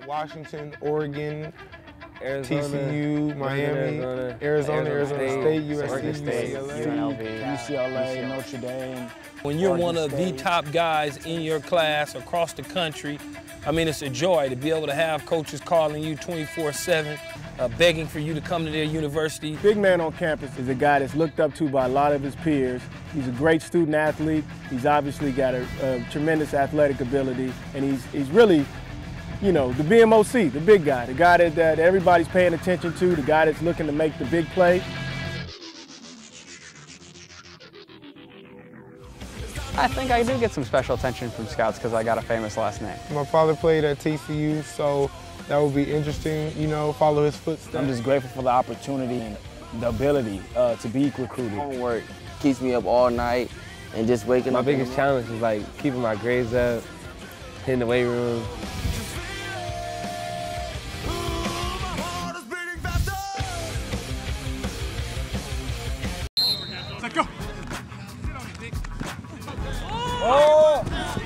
Washington, Oregon, Arizona, TCU, Miami, Arizona State, USC, UCLA, Notre Dame. When you're Oregon one of the State. top guys in your class across the country, I mean, it's a joy to be able to have coaches calling you 24/7, begging for you to come to their university. Big man on campus is a guy that's looked up to by a lot of his peers. He's a great student athlete. He's obviously got a tremendous athletic ability, and he's really, you know, the BMOC, the big guy, the guy that everybody's paying attention to, the guy that's looking to make the big play. I think I do get some special attention from scouts because I got a famous last name. My father played at TCU, so that would be interesting, you know, follow his footsteps. I'm just grateful for the opportunity and the ability to be recruited. Homework keeps me up all night and just waking up. My biggest challenge is like keeping my grades up, hitting the weight room.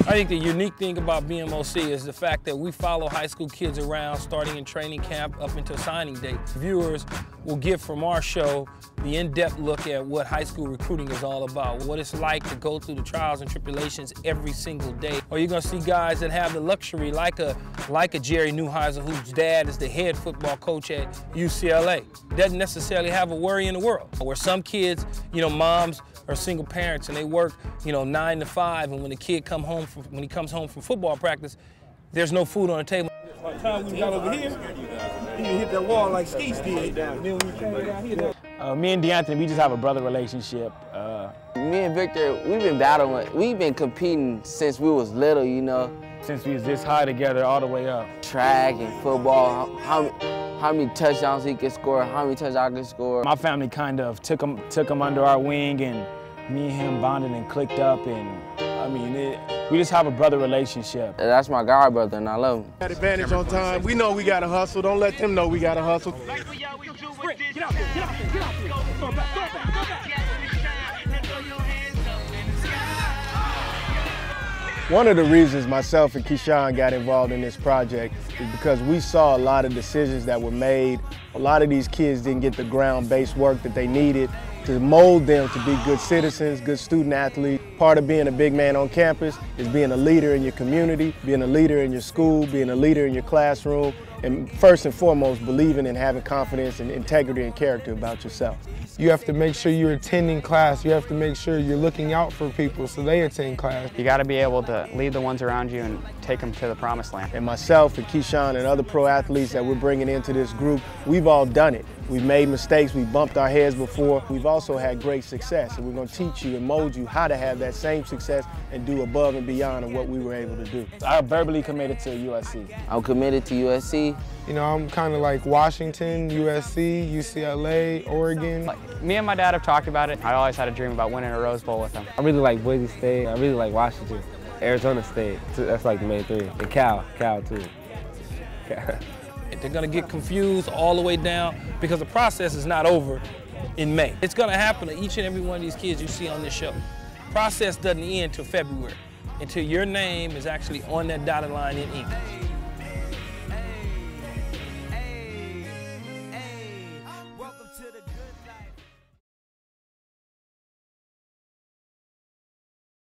I think the unique thing about BMOC is the fact that we follow high school kids around starting in training camp up until signing day. Viewers will get from our show the in-depth look at what high school recruiting is all about, what it's like to go through the trials and tribulations every single day. Or you're gonna see guys that have the luxury, like a Jerry Neuheiser, whose dad is the head football coach at UCLA. Doesn't necessarily have a worry in the world. Where some kids, you know, moms are single parents and they work, you know, 9 to 5, and when the kid when he comes home from football practice, there's no food on the table. By the time we got over here, he hit that wall like Skeets did. Then when we came down here, Me and DeAnthony, we just have a brother relationship. Me and Victor, we've been battling, we've been competing since we was little, you know. Since we was this high together all the way up. Track and football, how many touchdowns he could score, how many touchdowns I could score. My family kind of took him under our wing, and me and him bonded and clicked up, and I mean, we just have a brother relationship. That's my god brother, and I love him. Got advantage on time. We know we got to hustle. Don't let them know we got to hustle. One of the reasons myself and Keyshawn got involved in this project is because we saw a lot of decisions that were made. A lot of these kids didn't get the ground-based work that they needed to mold them to be good citizens, good student athletes. Part of being a big man on campus is being a leader in your community, being a leader in your school, being a leader in your classroom, and first and foremost, believing and having confidence and integrity and character about yourself. You have to make sure you're attending class. You have to make sure you're looking out for people so they attend class. You got to be able to lead the ones around you and take them to the promised land. And myself and Keyshawn and other pro athletes that we're bringing into this group, we've all done it. We've made mistakes, we've bumped our heads before. We've also had great success, and we're going to teach you and mold you how to have that same success and do above and beyond of what we were able to do. I'm verbally committed to USC. I'm committed to USC. You know, I'm kind of like Washington, USC, UCLA, Oregon. Me and my dad have talked about it. I always had a dream about winning a Rose Bowl with him. I really like Boise State. I really like Washington. Arizona State. That's like the main three. And Cal too. they're gonna get confused all the way down because the process is not over in May. It's gonna happen to each and every one of these kids you see on this show. Process doesn't end until February, until your name is actually on that dotted line in ink.